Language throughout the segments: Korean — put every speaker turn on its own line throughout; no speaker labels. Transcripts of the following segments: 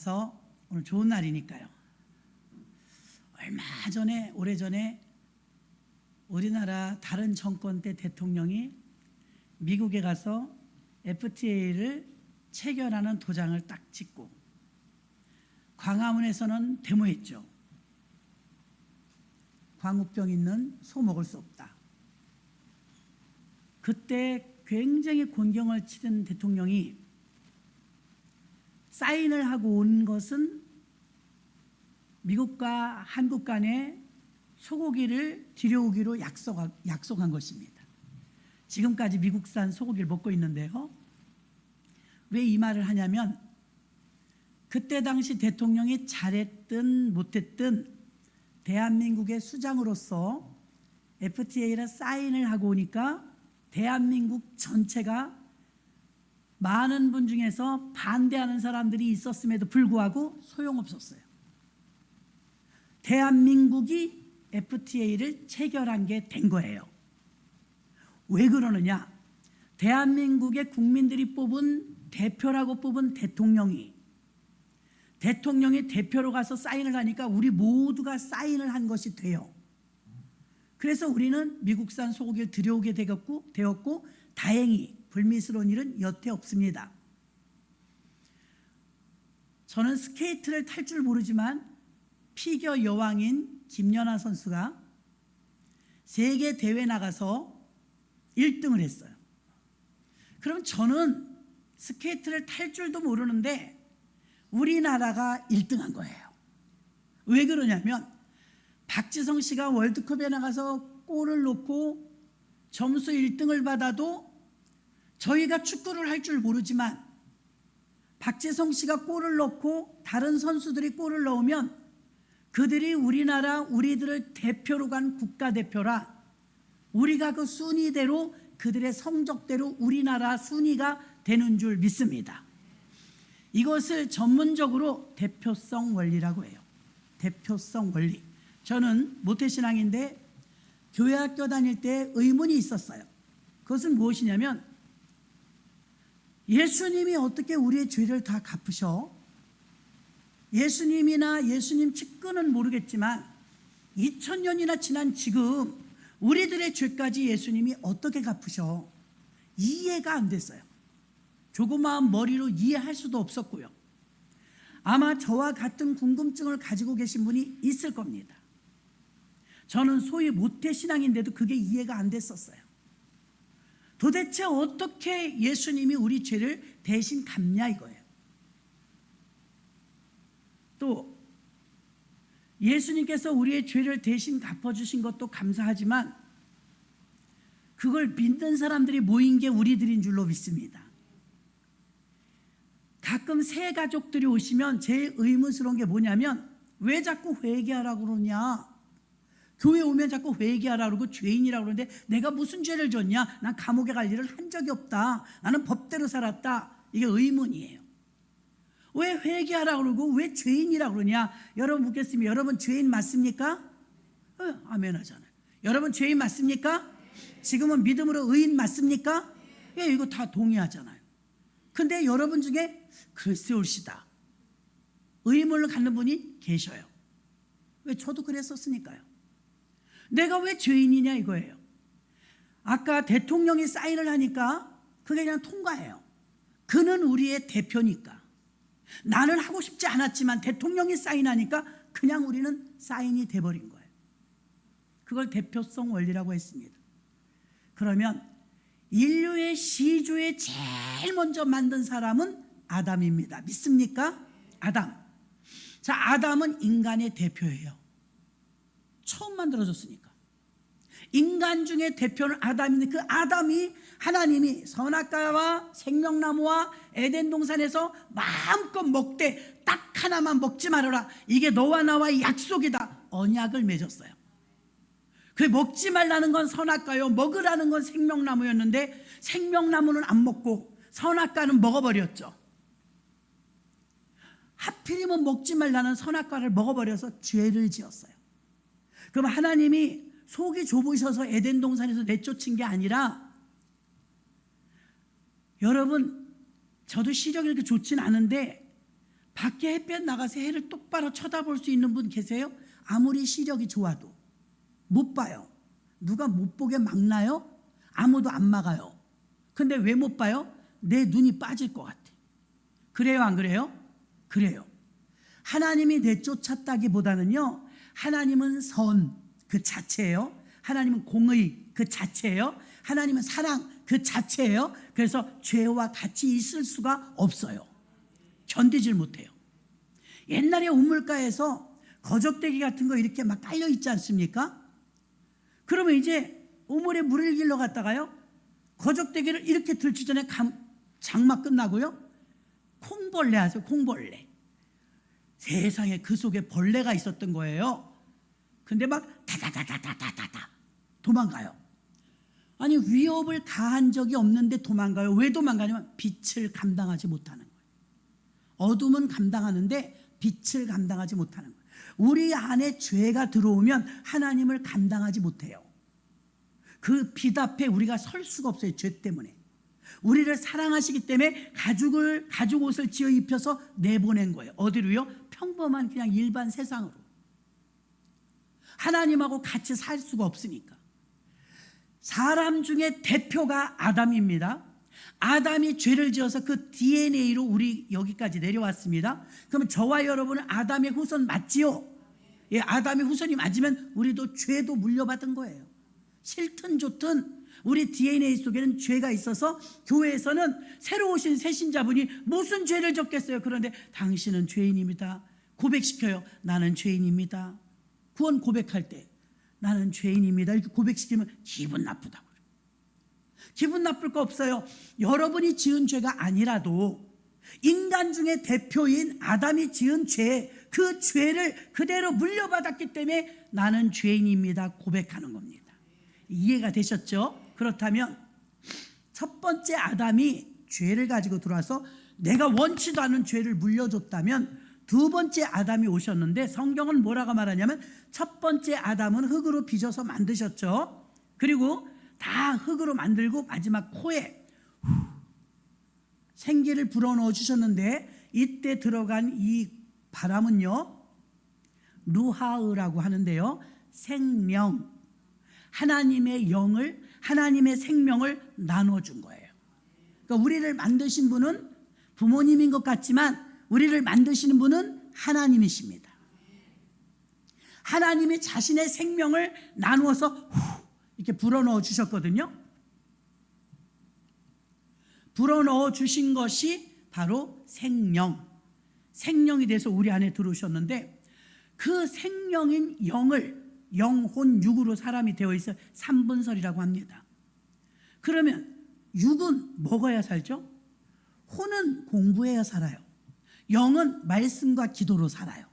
나와서 오늘 좋은 날이니까요. 얼마 전에, 오래전에 우리나라 다른 정권 때 대통령이 미국에 가서 FTA를 체결하는 도장을 딱 찍고 광화문에서는 데모했죠. 광우병 있는 소 먹을 수 없다. 그때 굉장히 곤경을 치른 대통령이 사인을 하고 온 것은 미국과 한국 간에 소고기를 들여오기로 약속한 것입니다. 지금까지 미국산 소고기를 먹고 있는데요. 왜 이 말을 하냐면 그때 당시 대통령이 잘했든 못했든 대한민국의 수장으로서 FTA를 사인을 하고 오니까 대한민국 전체가 많은 분 중에서 반대하는 사람들이 있었음에도 불구하고 소용없었어요. 대한민국이 FTA를 체결한 게 된 거예요. 왜 그러느냐? 대한민국의 국민들이 뽑은 대표라고 뽑은 대통령이 대표로 가서 사인을 하니까 우리 모두가 사인을 한 것이 돼요. 그래서 우리는 미국산 소고기를 들여오게 되었고 다행히 불미스러운 일은 여태 없습니다. 저는 스케이트를 탈 줄 모르지만 피겨 여왕인 김연아 선수가 세계 대회 나가서 1등을 했어요. 그럼 저는 스케이트를 탈 줄도 모르는데 우리나라가 1등한 거예요. 왜 그러냐면 박지성 씨가 월드컵에 나가서 골을 넣고 점수 1등을 받아도 저희가 축구를 할 줄 모르지만 박지성 씨가 골을 넣고 다른 선수들이 골을 넣으면 그들이 우리들을 대표로 간 국가대표라 우리가 그 순위대로 그들의 성적대로 우리나라 순위가 되는 줄 믿습니다. 이것을 전문적으로 대표성 원리라고 해요. 대표성 원리. 저는 모태신앙인데 교회 학교 다닐 때 의문이 있었어요. 그것은 무엇이냐면 예수님이 어떻게 우리의 죄를 다 갚으셔? 예수님이나 예수님 측근은 모르겠지만 2000년이나 지난 지금 우리들의 죄까지 예수님이 어떻게 갚으셔? 이해가 안 됐어요. 조그마한 머리로 이해할 수도 없었고요. 아마 저와 같은 궁금증을 가지고 계신 분이 있을 겁니다. 저는 소위 모태신앙인데도 그게 이해가 안 됐었어요. 도대체 어떻게 예수님이 우리 죄를 대신 갚냐 이거예요. 또 예수님께서 우리의 죄를 대신 갚아주신 것도 감사하지만 그걸 믿는 사람들이 모인 게 우리들인 줄로 믿습니다. 가끔 새 가족들이 오시면 제일 의문스러운 게 뭐냐면 왜 자꾸 회개하라고 그러냐? 교회 오면 자꾸 회개하라고 그러고 죄인이라고 그러는데 내가 무슨 죄를 졌냐? 난 감옥에 갈 일을 한 적이 없다. 나는 법대로 살았다. 이게 의문이에요. 왜 회개하라고 그러고 왜 죄인이라고 그러냐? 여러분 묻겠습니다. 여러분 죄인 맞습니까? 아멘 하잖아요. 여러분 죄인 맞습니까? 지금은 믿음으로 의인 맞습니까? 예, 이거 다 동의하잖아요. 근데 여러분 중에 글쎄올시다 의문을 갖는 분이 계셔요. 왜? 저도 그랬었으니까요. 내가 왜 죄인이냐 이거예요. 아까 대통령이 사인을 하니까 그게 그냥 통과해요. 그는 우리의 대표니까. 나는 하고 싶지 않았지만 대통령이 사인하니까 그냥 우리는 사인이 돼버린 거예요. 그걸 대표성 원리라고 했습니다. 그러면 인류의 시조에 제일 먼저 만든 사람은 아담입니다. 믿습니까? 아담. 자, 아담은 인간의 대표예요. 처음 만들어졌으니까. 인간 중에 대표는 아담인데 그 아담이 하나님이 선악과와 생명나무와 에덴 동산에서 마음껏 먹되 딱 하나만 먹지 말아라. 이게 너와 나와의 약속이다. 언약을 맺었어요. 그 먹지 말라는 건 선악과요, 먹으라는 건 생명나무였는데 생명나무는 안 먹고 선악과는 먹어버렸죠. 하필이면 먹지 말라는 선악과를 먹어버려서 죄를 지었어요. 그럼 하나님이 속이 좁으셔서 에덴 동산에서 내쫓은 게 아니라, 여러분 저도 시력이 그렇게 좋진 않은데 밖에 햇볕 나가서 해를 똑바로 쳐다볼 수 있는 분 계세요? 아무리 시력이 좋아도 못 봐요. 누가 못 보게 막나요? 아무도 안 막아요. 근데 왜 못 봐요? 내 눈이 빠질 것 같아. 그래요, 안 그래요? 그래요. 하나님이 내쫓았다기보다는요, 하나님은 선 그 자체예요. 하나님은 공의 그 자체예요. 하나님은 사랑 그 자체예요. 그래서 죄와 같이 있을 수가 없어요. 견디질 못해요. 옛날에 우물가에서 거적대기 같은 거 이렇게 막 깔려 있지 않습니까? 그러면 이제 우물에 물을 길러 갔다가요, 거적대기를 이렇게 들기 전에 장마 끝나고요, 콩벌레 아세요? 콩벌레. 세상에 그 속에 벌레가 있었던 거예요. 근데 막 다다다다다다다 도망가요. 아니, 위협을 가한 적이 없는데 도망가요. 왜 도망가냐면 빛을 감당하지 못하는 거예요. 어둠은 감당하는데 빛을 감당하지 못하는 거예요. 우리 안에 죄가 들어오면 하나님을 감당하지 못해요. 그 빛 앞에 우리가 설 수가 없어요. 죄 때문에. 우리를 사랑하시기 때문에 가죽 옷을 지어 입혀서 내보낸 거예요. 어디로요? 평범한 그냥 일반 세상으로. 하나님하고 같이 살 수가 없으니까. 사람 중에 대표가 아담입니다. 아담이 죄를 지어서 그 DNA로 우리 여기까지 내려왔습니다. 그러면 저와 여러분은 아담의 후손 맞지요? 예, 아담의 후손이 맞으면 우리도 죄도 물려받은 거예요. 싫든 좋든 우리 DNA 속에는 죄가 있어서 교회에서는 새로 오신 새 신자분이 무슨 죄를 졌겠어요? 그런데 당신은 죄인입니다. 고백시켜요. 나는 죄인입니다. 구원 고백할 때 나는 죄인입니다. 이렇게 고백시키면 기분 나쁘다고. 기분 나쁠 거 없어요. 여러분이 지은 죄가 아니라도 인간 중에 대표인 아담이 지은 죄, 그 죄를 그대로 물려받았기 때문에 나는 죄인입니다. 고백하는 겁니다. 이해가 되셨죠? 그렇다면 첫 번째 아담이 죄를 가지고 들어와서 내가 원치도 않은 죄를 물려줬다면 두 번째 아담이 오셨는데 성경은 뭐라고 말하냐면 첫 번째 아담은 흙으로 빚어서 만드셨죠. 그리고 다 흙으로 만들고 마지막 코에 생기를 불어넣어 주셨는데 이때 들어간 이 바람은요, 루하으라고 하는데요, 생명, 하나님의 영을, 하나님의 생명을 나눠준 거예요. 그러니까 우리를 만드신 분은 부모님인 것 같지만 우리를 만드시는 분은 하나님이십니다. 하나님이 자신의 생명을 나누어서 이렇게 불어넣어 주셨거든요. 불어넣어 주신 것이 바로 생명이 돼서 우리 안에 들어오셨는데 그 생명인 영을 영혼 육으로 사람이 되어 있어 3분설이라고 합니다. 그러면 육은 먹어야 살죠? 혼은 공부해야 살아요. 영은 말씀과 기도로 살아요.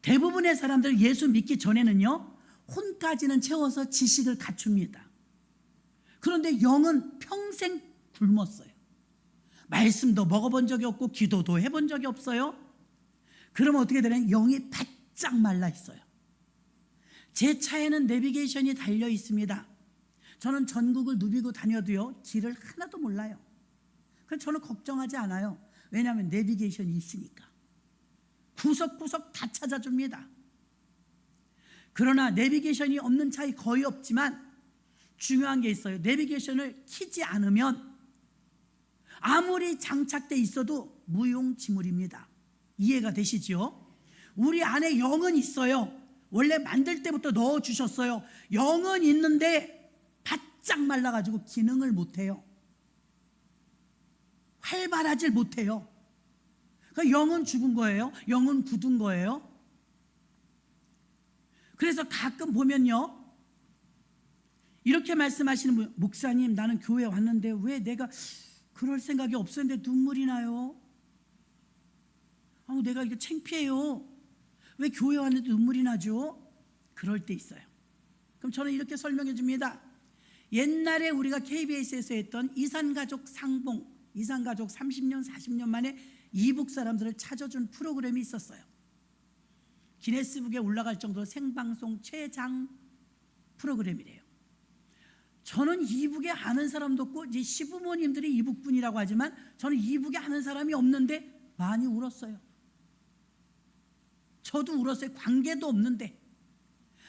대부분의 사람들 예수 믿기 전에는요, 혼까지는 채워서 지식을 갖춥니다. 그런데 영은 평생 굶었어요. 말씀도 먹어본 적이 없고 기도도 해본 적이 없어요. 그러면 어떻게 되냐면 영이 바짝 말라 있어요. 제 차에는 내비게이션이 달려 있습니다. 저는 전국을 누비고 다녀도요, 길을 하나도 몰라요. 그래서 저는 걱정하지 않아요. 왜냐하면 내비게이션이 있으니까. 구석구석 다 찾아줍니다. 그러나 내비게이션이 없는 차이 거의 없지만 중요한 게 있어요. 내비게이션을 켜지 않으면 아무리 장착돼 있어도 무용지물입니다. 이해가 되시죠? 우리 안에 영은 있어요. 원래 만들 때부터 넣어주셨어요. 영은 있는데 바짝 말라가지고 기능을 못해요. 활발하질 못해요. 그러니까 영은 죽은 거예요. 영은 굳은 거예요. 그래서 가끔 보면요, 이렇게 말씀하시는 분, 목사님 나는 교회 왔는데 왜 내가 그럴 생각이 없었는데 눈물이 나요. 내가 이거 창피해요. 왜 교회 왔는데 눈물이 나죠? 그럴 때 있어요. 그럼 저는 이렇게 설명해 줍니다. 옛날에 우리가 KBS에서 했던 이산가족 상봉, 이산가족 30년 40년 만에 이북 사람들을 찾아준 프로그램이 있었어요. 기네스북에 올라갈 정도로 생방송 최장 프로그램이래요. 저는 이북에 아는 사람도 없고 이제 시부모님들이 이북분이라고 하지만 저는 이북에 아는 사람이 없는데 많이 울었어요. 저도 울었어요. 관계도 없는데.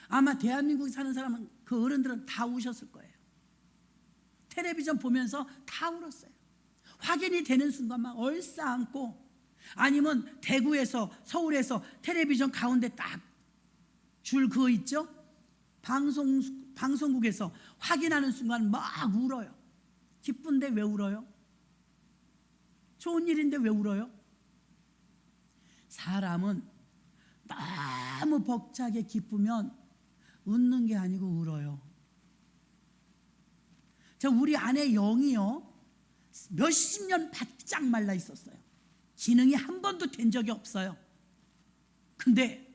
아마 대한민국에 사는 사람은, 그 어른들은 다 우셨을 거예요. 텔레비전 보면서 다 울었어요. 확인이 되는 순간 막 얼싸안고, 아니면 대구에서, 서울에서 텔레비전 가운데 딱 줄 그거 있죠? 방송국에서 확인하는 순간 막 울어요. 기쁜데 왜 울어요? 좋은 일인데 왜 울어요? 사람은 너무 벅차게 기쁘면 웃는 게 아니고 울어요. 우리 아내 영이요, 몇십 년 바짝 말라 있었어요. 기능이 한 번도 된 적이 없어요. 근데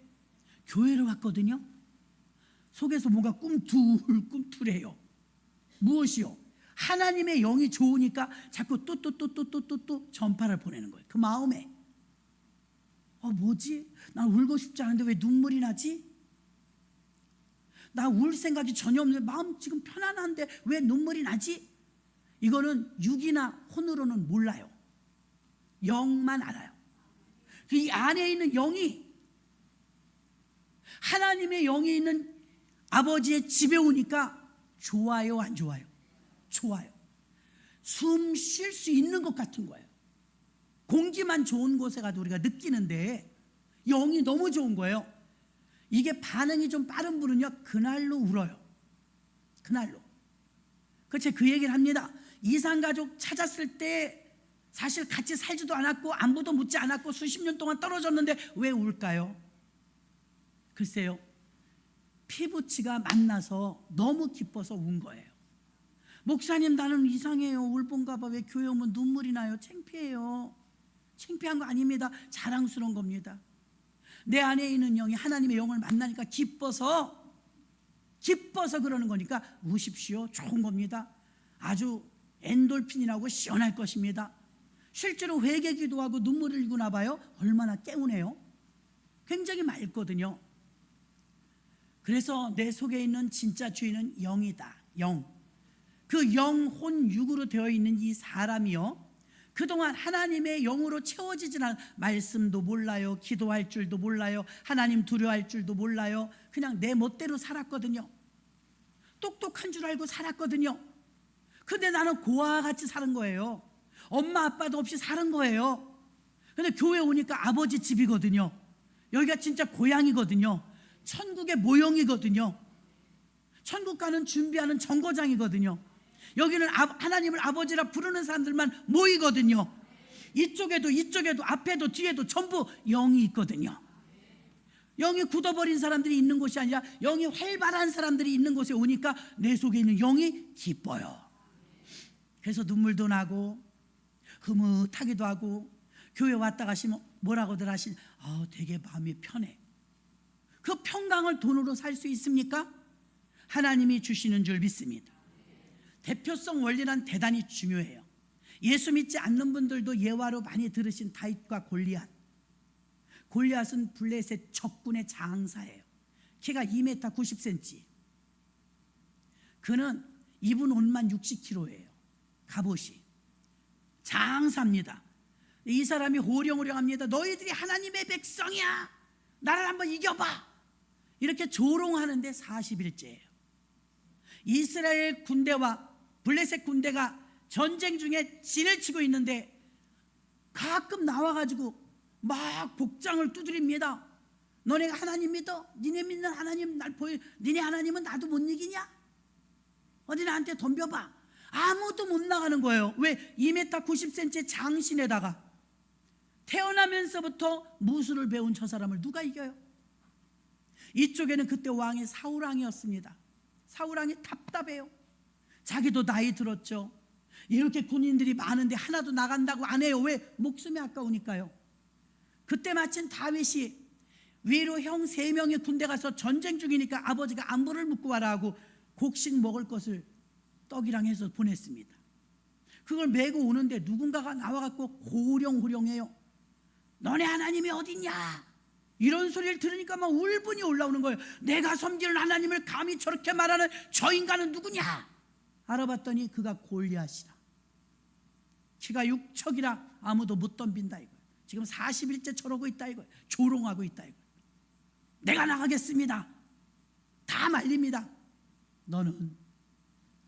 교회를 왔거든요. 속에서 뭔가 꿈틀꿈틀해요. 무엇이요? 하나님의 영이 좋으니까 자꾸 또 전파를 보내는 거예요. 그 마음에. 뭐지? 난 울고 싶지 않은데 왜 눈물이 나지? 나 울 생각이 전혀 없는데 마음 지금 편안한데 왜 눈물이 나지? 이거는 육이나 혼으로는 몰라요. 영만 알아요. 이 안에 있는 영이, 하나님의 영이 있는 아버지의 집에 오니까 좋아요, 안 좋아요? 좋아요. 숨 쉴 수 있는 것 같은 거예요. 공기만 좋은 곳에 가도 우리가 느끼는데 영이 너무 좋은 거예요. 이게 반응이 좀 빠른 분은요, 그날로 울어요. 그날로. 제가 그 얘기를 합니다. 이산가족 찾았을 때 사실 같이 살지도 않았고 안부도 묻지 않았고 수십 년 동안 떨어졌는데 왜 울까요? 글쎄요, 피부치가 만나서 너무 기뻐서 운 거예요. 목사님, 나는 이상해요. 울본가 봐. 왜 교회 오면 눈물이 나요? 창피해요. 창피한 거 아닙니다. 자랑스러운 겁니다. 내 안에 있는 영이 하나님의 영을 만나니까 기뻐서 그러는 거니까 우십시오. 좋은 겁니다. 아주 엔돌핀이 나고 시원할 것입니다. 실제로 회개 기도하고 눈물을 흘리고 나봐요. 얼마나 개운해요. 굉장히 맑거든요. 그래서 내 속에 있는 진짜 주인은 영이다. 영. 그 영, 혼, 육으로 되어 있는 이 사람이요, 그동안 하나님의 영으로 채워지진 않아. 말씀도 몰라요. 기도할 줄도 몰라요. 하나님 두려워할 줄도 몰라요. 그냥 내 멋대로 살았거든요. 똑똑한 줄 알고 살았거든요. 근데 나는 고아와 같이 사는 거예요. 엄마 아빠도 없이 사는 거예요. 근데 교회 오니까 아버지 집이거든요. 여기가 진짜 고향이거든요. 천국의 모형이거든요. 천국 가는 준비하는 정거장이거든요. 여기는 하나님을 아버지라 부르는 사람들만 모이거든요. 이쪽에도 앞에도 뒤에도 전부 영이 있거든요. 영이 굳어버린 사람들이 있는 곳이 아니라 영이 활발한 사람들이 있는 곳에 오니까 내 속에 있는 영이 기뻐요. 그래서 눈물도 나고 흐뭇하기도 하고, 교회 왔다 가시면 뭐라고들 하시냐, 되게 마음이 편해. 그 평강을 돈으로 살 수 있습니까? 하나님이 주시는 줄 믿습니다. 대표성 원리란 대단히 중요해요. 예수 믿지 않는 분들도 예화로 많이 들으신 다윗과 골리앗. 골리앗은 블레셋 적군의 장사예요. 키가 2m 90cm. 그는 입은 옷만 60kg예요. 갑옷이. 장사입니다. 이 사람이 호령호령합니다. 너희들이 하나님의 백성이야. 나를 한번 이겨봐. 이렇게 조롱하는데 40일째예요. 이스라엘 군대와 블레셋 군대가 전쟁 중에 진을 치고 있는데 가끔 나와가지고 막 복장을 두드립니다. 너네가 하나님 믿어? 니네 믿는 하나님 날 보여? 니네 하나님은 나도 못 이기냐? 어디 나한테 덤벼봐. 아무도 못 나가는 거예요. 왜? 2m 90cm 장신에다가 태어나면서부터 무술을 배운 저 사람을 누가 이겨요? 이쪽에는 그때 왕이 사울왕이었습니다. 사울왕이 답답해요. 자기도 나이 들었죠. 이렇게 군인들이 많은데 하나도 나간다고 안 해요. 왜? 목숨이 아까우니까요. 그때 마침 다윗이 위로 형 3명의 군대 가서 전쟁 중이니까 아버지가 안부를 묻고 와라 하고 곡식 먹을 것을 떡이랑 해서 보냈습니다. 그걸 메고 오는데 누군가가 나와갖고 호령호령해요. 너네 하나님이 어딨냐? 이런 소리를 들으니까 막 울분이 올라오는 거예요. 내가 섬기는 하나님을 감히 저렇게 말하는 저 인간은 누구냐? 알아봤더니 그가 골리앗이라. 키가 6척이라 아무도 못 덤빈다 이거예요. 지금 40일째 저러고 있다 이거예요. 조롱하고 있다 이거예요. 내가 나가겠습니다. 다 말립니다. 너는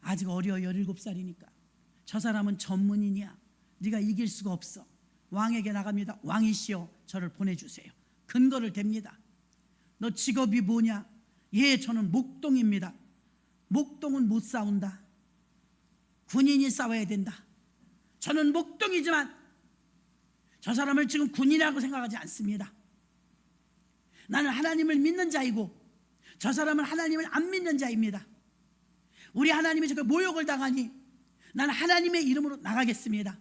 아직 어려 17살이니까 저 사람은 전문인이야. 네가 이길 수가 없어. 왕에게 나갑니다. 왕이시여 저를 보내주세요. 근거를 댑니다. 너 직업이 뭐냐? 예, 저는 목동입니다. 목동은 못 싸운다. 군인이 싸워야 된다. 저는 목동이지만 저 사람을 지금 군인이라고 생각하지 않습니다. 나는 하나님을 믿는 자이고 저 사람은 하나님을 안 믿는 자입니다. 우리 하나님이 저렇게 모욕을 당하니 나는 하나님의 이름으로 나가겠습니다.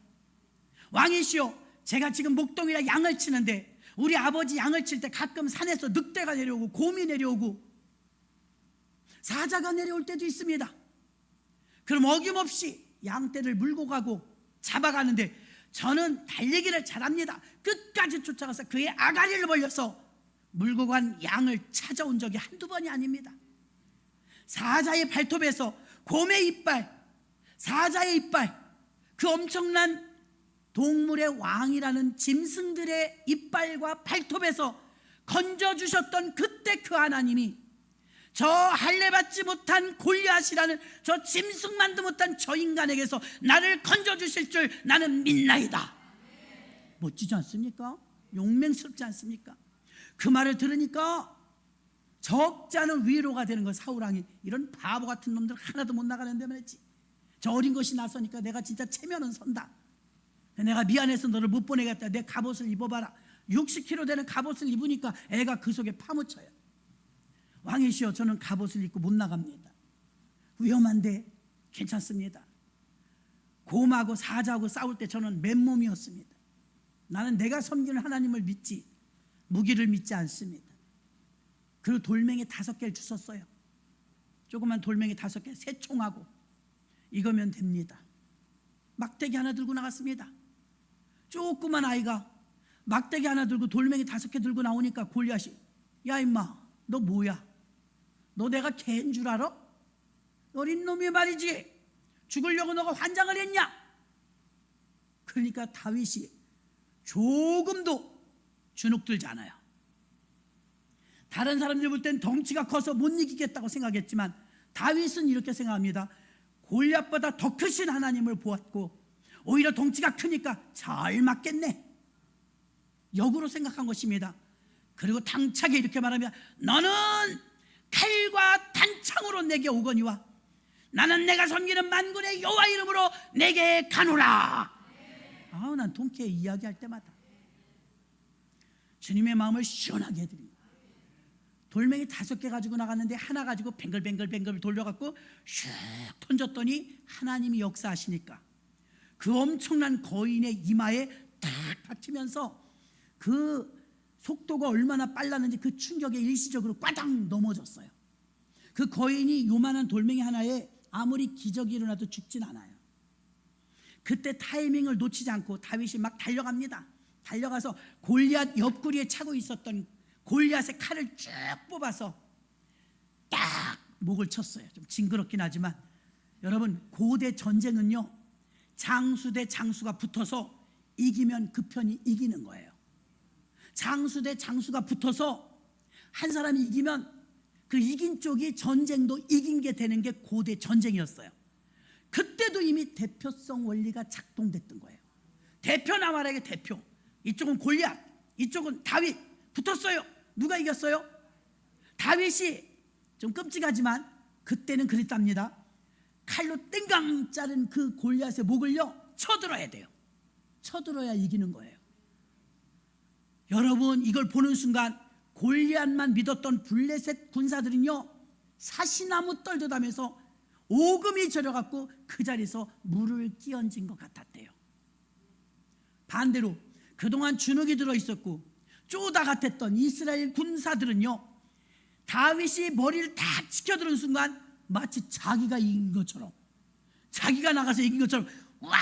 왕이시여, 제가 지금 목동이라 양을 치는데 우리 아버지 양을 칠 때 가끔 산에서 늑대가 내려오고 곰이 내려오고 사자가 내려올 때도 있습니다. 그럼 어김없이 양떼를 물고 가고 잡아가는데 저는 달리기를 잘합니다. 끝까지 쫓아가서 그의 아가리를 벌려서 물고 간 양을 찾아온 적이 한두 번이 아닙니다. 사자의 발톱에서 곰의 이빨, 사자의 이빨, 그 엄청난 동물의 왕이라는 짐승들의 이빨과 발톱에서 건져주셨던 그때 그 하나님이 저 할례받지 못한 골리앗이라는 저 짐승만도 못한 저 인간에게서 나를 건져주실 줄 나는 믿나이다. 멋지지 않습니까? 용맹스럽지 않습니까? 그 말을 들으니까 적잖은 위로가 되는 거. 사울왕이 이런 바보 같은 놈들 하나도 못 나가는데 말이지. 저 어린 것이 나서니까 내가 진짜 체면은 선다. 내가 미안해서 너를 못 보내겠다. 내 갑옷을 입어봐라. 60kg 되는 갑옷을 입으니까 애가 그 속에 파묻혀요. 왕이시여, 저는 갑옷을 입고 못 나갑니다. 위험한데 괜찮습니다. 곰하고 사자하고 싸울 때 저는 맨몸이었습니다. 나는 내가 섬기는 하나님을 믿지 무기를 믿지 않습니다. 그리고 돌멩이 5개를 주셨어요. 조그만 돌멩이 5개, 새 총하고 이거면 됩니다. 막대기 하나 들고 나갔습니다. 조그만 아이가 막대기 하나 들고 돌멩이 5개 들고 나오니까 골리앗이, 야 임마, 너 뭐야? 너 내가 개인 줄 알아? 어린 놈이 말이지, 죽으려고 너가 환장을 했냐? 그러니까 다윗이 조금도 주눅들지 않아요. 다른 사람들 볼 땐 덩치가 커서 못 이기겠다고 생각했지만 다윗은 이렇게 생각합니다. 골리앗보다 더 크신 하나님을 보았고 오히려 덩치가 크니까 잘 맞겠네, 역으로 생각한 것입니다. 그리고 당차게 이렇게 말하면, 너는 칼과 단창으로 내게 오거니와 나는 내가 섬기는 만군의 여호와 이름으로 내게 가노라. 난 통쾌해 이야기할 때마다 주님의 마음을 시원하게 해드립니다. 돌멩이 5개 가지고 나갔는데 하나 가지고 뱅글뱅글 돌려갖고 슉 던졌더니 하나님이 역사하시니까 그 엄청난 거인의 이마에 딱 박히면서 그 속도가 얼마나 빨랐는지 그 충격에 일시적으로 꽈당 넘어졌어요. 그 거인이 요만한 돌멩이 하나에 아무리 기적이 일어나도 죽진 않아요. 그때 타이밍을 놓치지 않고 다윗이 막 달려갑니다. 달려가서 골리앗 옆구리에 차고 있었던 골리앗의 칼을 쭉 뽑아서 딱 목을 쳤어요. 좀 징그럽긴 하지만 여러분, 고대 전쟁은요, 장수 대 장수가 붙어서 이기면 그 편이 이기는 거예요. 장수 대 장수가 붙어서 한 사람이 이기면 그 이긴 쪽이 전쟁도 이긴 게 되는 게 고대 전쟁이었어요. 그때도 이미 대표성 원리가 작동됐던 거예요. 대표 나와라에게 대표, 이쪽은 골리앗, 이쪽은 다윗 붙었어요. 누가 이겼어요? 다윗이 좀 끔찍하지만 그때는 그랬답니다. 칼로 땡강 자른 그 골리앗의 목을요 쳐들어야 돼요. 쳐들어야 이기는 거예요. 여러분, 이걸 보는 순간 골리앗만 믿었던 블레셋 군사들은요 사시나무 떨듯하면서 오금이 저려갖고 그 자리에서 물을 끼얹은 것 같았대요. 반대로 그동안 주눅이 들어있었고 쪼다 같았던 이스라엘 군사들은요 다윗이 머리를 딱 치켜드는 순간 마치 자기가 이긴 것처럼, 자기가 나가서 이긴 것처럼, 와!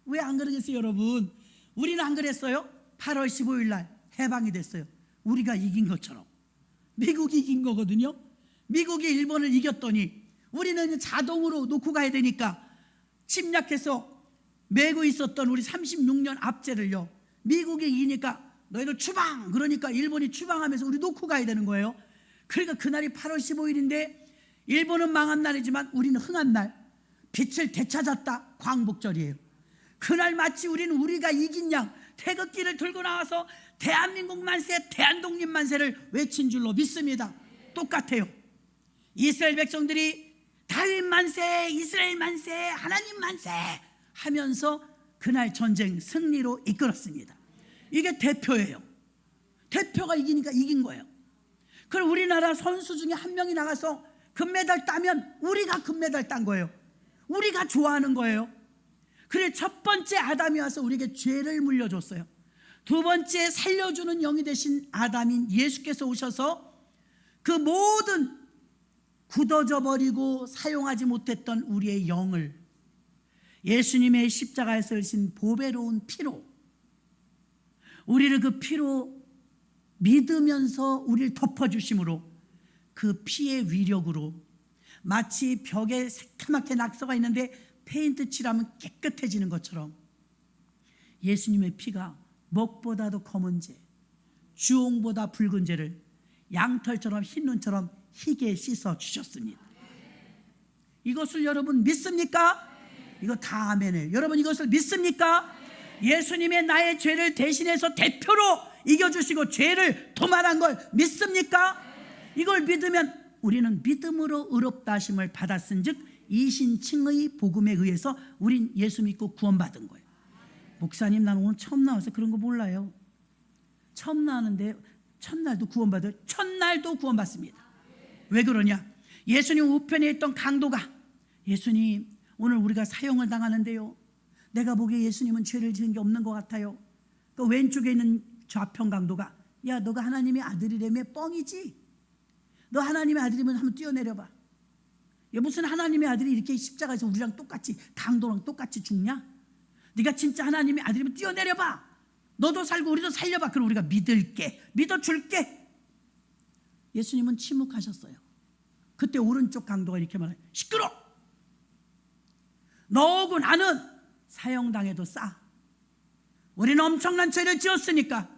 왜 안 그러겠어요 여러분? 우리는 안 그랬어요? 8월 15일 날 해방이 됐어요. 우리가 이긴 것처럼. 미국이 이긴 거거든요. 미국이 일본을 이겼더니 우리는 자동으로 놓고 가야 되니까 침략해서 메고 있었던 우리 36년 압제를요 미국이 이기니까 너희들 추방. 그러니까 일본이 추방하면서 우리 놓고 가야 되는 거예요. 그러니까 그날이 8월 15일인데 일본은 망한 날이지만 우리는 흥한 날, 빛을 되찾았다, 광복절이에요. 그날 마치 우리는 우리가 이긴 양 태극기를 들고 나와서 대한민국 만세, 대한독립 만세를 외친 줄로 믿습니다. 똑같아요. 이스라엘 백성들이 다윗 만세, 이스라엘 만세, 하나님 만세 하면서 그날 전쟁 승리로 이끌었습니다. 이게 대표예요. 대표가 이기니까 이긴 거예요. 그럼 우리나라 선수 중에 한 명이 나가서 금메달 따면 우리가 금메달 딴 거예요. 우리가 좋아하는 거예요. 그래, 첫 번째 아담이 와서 우리에게 죄를 물려줬어요. 두 번째 살려주는 영이 되신 아담인 예수께서 오셔서 그 모든 굳어져 버리고 사용하지 못했던 우리의 영을 예수님의 십자가에서 흘리신 보배로운 피로, 우리를 그 피로 믿으면서 우리를 덮어주심으로 그 피의 위력으로 마치 벽에 새카맣게 낙서가 있는데 페인트 칠하면 깨끗해지는 것처럼 예수님의 피가 먹보다도 검은 재, 주홍보다 붉은 재를 양털처럼 흰 눈처럼 희게 씻어 주셨습니다. 이것을 여러분 믿습니까? 이거 다 아멘이에요. 여러분 이것을 믿습니까? 예수님의 나의 죄를 대신해서 대표로 이겨주시고 죄를 도말한 걸 믿습니까? 이걸 믿으면 우리는 믿음으로 의롭다 하심을 받았은 즉 이신칭의 복음에 의해서 우린 예수 믿고 구원받은 거예요. 목사님, 난 오늘 처음 나와서 그런 거 몰라요. 처음 나왔는데 첫날도 구원받아요. 첫날도 구원받습니다. 왜 그러냐? 예수님 우편에 있던 강도가, 예수님 오늘 우리가 사형을 당하는데요, 내가 보기에 예수님은 죄를 지은 게 없는 것 같아요. 그 왼쪽에 있는 좌편 강도가, 야 너가 하나님의 아들이라며? 뻥이지. 너 하나님의 아들이면 한번 뛰어내려봐. 야, 무슨 하나님의 아들이 이렇게 십자가에서 우리랑 똑같이, 강도랑 똑같이 죽냐? 네가 진짜 하나님의 아들이면 뛰어내려봐. 너도 살고 우리도 살려봐. 그럼 우리가 믿을게, 믿어줄게. 예수님은 침묵하셨어요. 그때 오른쪽 강도가 이렇게 말해요. 시끄러! 너하고 나는 사형당해도 싸. 우리는 엄청난 죄를 지었으니까.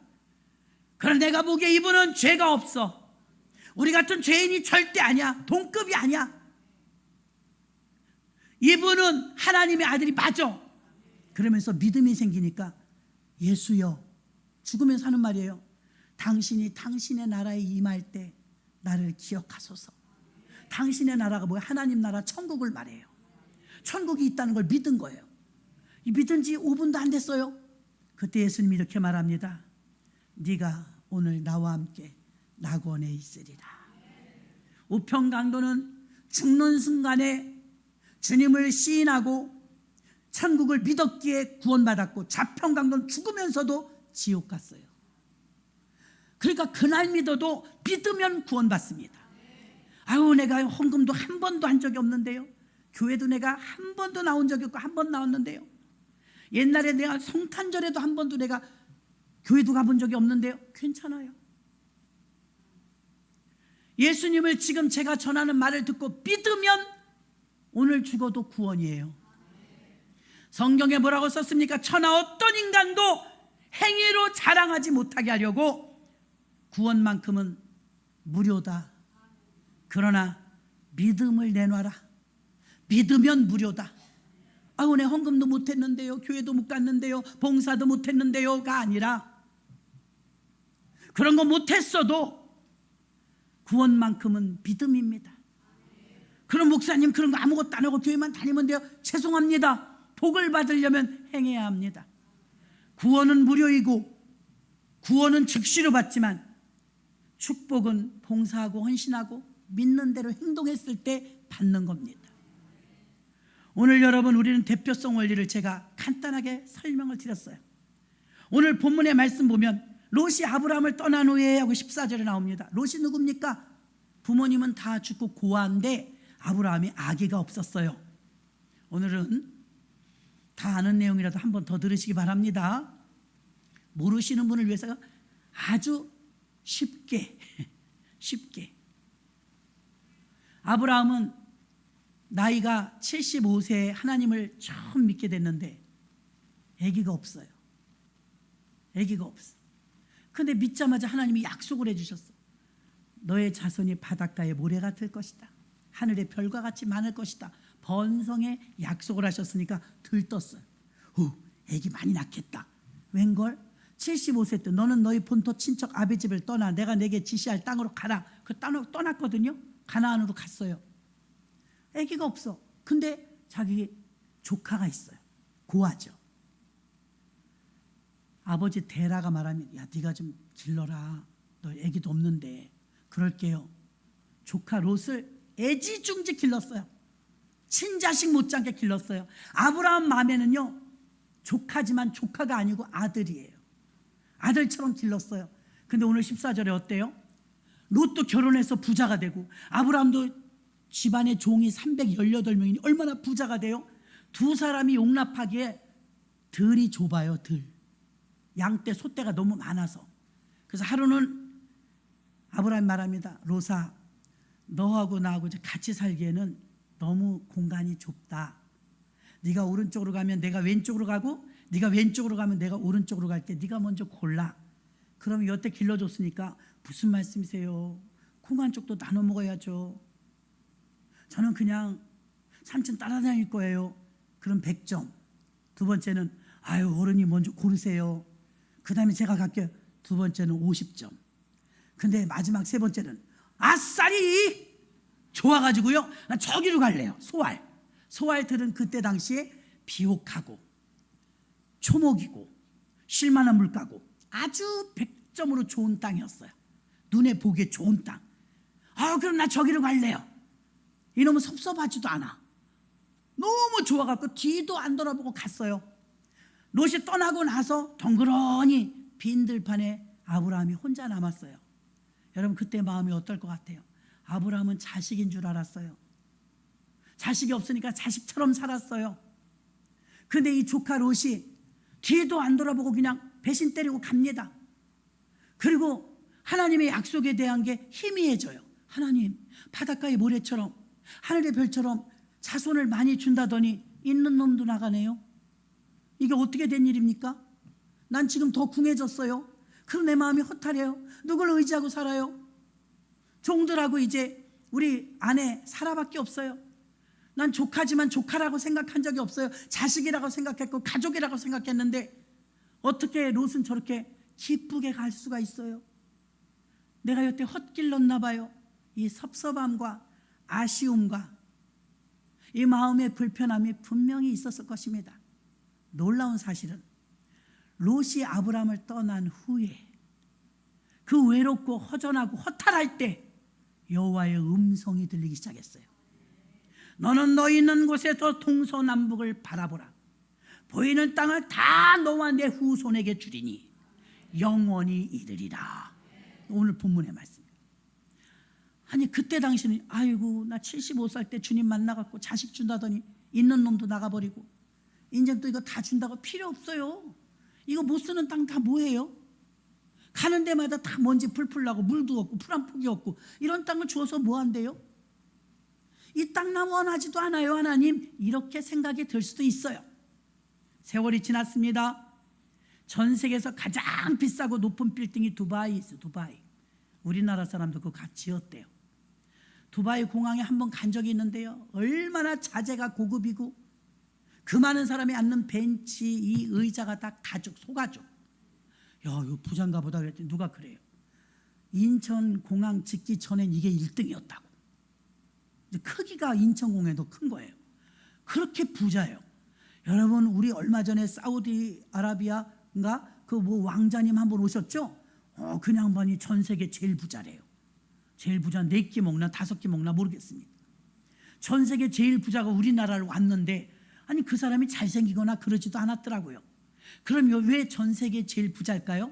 그런데 내가 보기에 이분은 죄가 없어. 우리 같은 죄인이 절대 아니야. 동급이 아니야. 이분은 하나님의 아들이 맞아. 그러면서 믿음이 생기니까, 예수여, 죽으면서 하는 말이에요. 당신이 당신의 나라에 임할 때 나를 기억하소서. 당신의 나라가 뭐야? 하나님 나라, 천국을 말해요. 천국이 있다는 걸 믿은 거예요. 믿은 지 5분도 안 됐어요. 그때 예수님이 이렇게 말합니다. 네가 오늘 나와 함께 낙원에 있으리라. 우편강도는 죽는 순간에 주님을 시인하고 천국을 믿었기에 구원받았고, 좌편강도는 죽으면서도 지옥 갔어요. 그러니까 그날 믿어도 믿으면 구원받습니다. 아유, 내가 헌금도 한 번도 한 적이 없는데요, 교회도 내가 한 번도 나온 적이 없고 한 번 나왔는데요, 옛날에 내가 성탄절에도 한 번도 내가 교회도 가본 적이 없는데요. 괜찮아요. 예수님을 지금 제가 전하는 말을 듣고 믿으면 오늘 죽어도 구원이에요. 성경에 뭐라고 썼습니까? 천하 어떤 인간도 행위로 자랑하지 못하게 하려고 구원만큼은 무료다. 그러나 믿음을 내놔라. 믿으면 무료다. 아우, 내 헌금도 못했는데요, 교회도 못 갔는데요, 봉사도 못했는데요가 아니라, 그런 거 못했어도 구원만큼은 믿음입니다. 그럼 목사님 그런 거 아무것도 안 하고 교회만 다니면 돼요? 죄송합니다. 복을 받으려면 행해야 합니다. 구원은 무료이고 구원은 즉시로 받지만 축복은 봉사하고 헌신하고 믿는 대로 행동했을 때 받는 겁니다. 오늘 여러분, 우리는 대표성 원리를 제가 간단하게 설명을 드렸어요. 오늘 본문의 말씀 보면 롯이 아브라함을 떠난 후에 하고 14절에 나옵니다. 롯이 누굽니까? 부모님은 다 죽고 고아인데 아브라함이 아기가 없었어요. 오늘은 다 아는 내용이라도 한 번 더 들으시기 바랍니다. 모르시는 분을 위해서 아주 쉽게 아브라함은 나이가 75세에 하나님을 처음 믿게 됐는데 아기가 없어요. 아기가 없어. 근데 믿자마자 하나님이 약속을 해주셨어. 너의 자손이 바닷가의 모래 같을 것이다. 하늘의 별과 같이 많을 것이다. 번성의 약속을 하셨으니까 들떴어요. 애기 많이 낳겠다. 웬걸? 75세 때 너는 너희 본토 친척 아비 집을 떠나 내가 내게 지시할 땅으로 가라. 그 땅으로 떠났거든요. 가나안으로 갔어요. 애기가 없어. 근데 자기 조카가 있어요. 고아죠. 아버지 데라가 말하면 야 네가 좀 길러라. 너 애기도 없는데. 그럴게요. 조카 롯을 애지중지 길렀어요. 친자식 못지않게 길렀어요. 아브라함 마음에는요 조카지만 조카가 아니고 아들이에요. 아들처럼 길렀어요. 근데 오늘 14절에 어때요? 롯도 결혼해서 부자가 되고 아브라함도 집안의 종이 318명이니 얼마나 부자가 돼요? 두 사람이 용납하기에 들이 좁아요. 들. 양떼 소떼가 너무 많아서. 그래서 하루는 아브라함이 말합니다. 롯아 너하고 나하고 같이 살기에는 너무 공간이 좁다. 네가 오른쪽으로 가면 내가 왼쪽으로 가고 네가 왼쪽으로 가면 내가 오른쪽으로 갈게. 네가 먼저 골라. 그러면 여태 길러줬으니까 무슨 말씀이세요? 공간 쪽도 나눠 먹어야죠. 저는 그냥 삼촌 따라다닐 거예요. 그럼 100점. 두 번째는 아유 어른이 먼저 고르세요. 그 다음에 제가 갈게요. 두 번째는 50점. 근데 마지막 세 번째는 아싸리 좋아가지고요. 나 저기로 갈래요. 소알. 소알들은 그때 당시에 비옥하고 초목이고 쉴만한 물가고 아주 100점으로 좋은 땅이었어요. 눈에 보기에 좋은 땅. 그럼 나 저기로 갈래요. 이놈은 섭섭하지도 않아. 너무 좋아갖고 뒤도 안 돌아보고 갔어요. 롯이 떠나고 나서 덩그러니 빈 들판에 아브라함이 혼자 남았어요. 여러분 그때 마음이 어떨 것 같아요? 아브라함은 자식인 줄 알았어요. 자식이 없으니까 자식처럼 살았어요. 근데 이 조카 롯이 뒤도 안 돌아보고 그냥 배신 때리고 갑니다. 그리고 하나님의 약속에 대한 게 희미해져요. 하나님 바닷가의 모래처럼 하늘의 별처럼 자손을 많이 준다더니 있는 놈도 나가네요. 이게 어떻게 된 일입니까? 난 지금 더 궁해졌어요. 그럼 내 마음이 허탈해요. 누굴 의지하고 살아요? 종들하고 이제 우리 아내 사라밖에 없어요. 난 조카지만 조카라고 생각한 적이 없어요. 자식이라고 생각했고 가족이라고 생각했는데 어떻게 롯은 저렇게 기쁘게 갈 수가 있어요? 내가 여태 헛길렀나 봐요. 이 섭섭함과 아쉬움과 이 마음의 불편함이 분명히 있었을 것입니다. 놀라운 사실은 롯이 아브라함을 떠난 후에 그 외롭고 허전하고 허탈할 때 여호와의 음성이 들리기 시작했어요. 너는 너 있는 곳에서 동서남북을 바라보라. 보이는 땅을 다 너와 내 후손에게 주리니 영원히 이르리라. 오늘 본문의 말씀입니다. 아니 그때 당시는 아이고 나 75살 때 주님 만나갖고 자식 준다더니 있는 놈도 나가버리고 인제 또 이거 다 준다고 필요 없어요. 이거 못 쓰는 땅 다 뭐예요? 가는 데마다 다 먼지 풀풀 나고 물도 없고 풀 한 폭이 없고 이런 땅을 주어서 뭐 한대요? 이 땅 나 원하지도 않아요 하나님. 이렇게 생각이 들 수도 있어요. 세월이 지났습니다. 전 세계에서 가장 비싸고 높은 빌딩이 두바이에 있어요. 두바이. 우리나라 사람도 그거 같이 지었대요. 두바이 공항에 한번 간 적이 있는데요. 얼마나 자재가 고급이고 그 많은 사람이 앉는 벤치 이 의자가 다 가죽 소가죽. 야 이거 부자인가 보다 그랬더니 누가 그래요. 인천공항 짓기 전엔 이게 1등이었다고. 크기가 인천공항도 큰 거예요. 그렇게 부자예요. 여러분 우리 얼마 전에 사우디아라비아인가 그 뭐 왕자님 한 분 오셨죠? 그 양반이 전 세계 제일 부자래요. 제일 부자 4끼 먹나 5끼 먹나 모르겠습니다. 전 세계 제일 부자가 우리나라를 왔는데 아니 그 사람이 잘생기거나 그러지도 않았더라고요. 그럼 왜 전 세계 제일 부자일까요?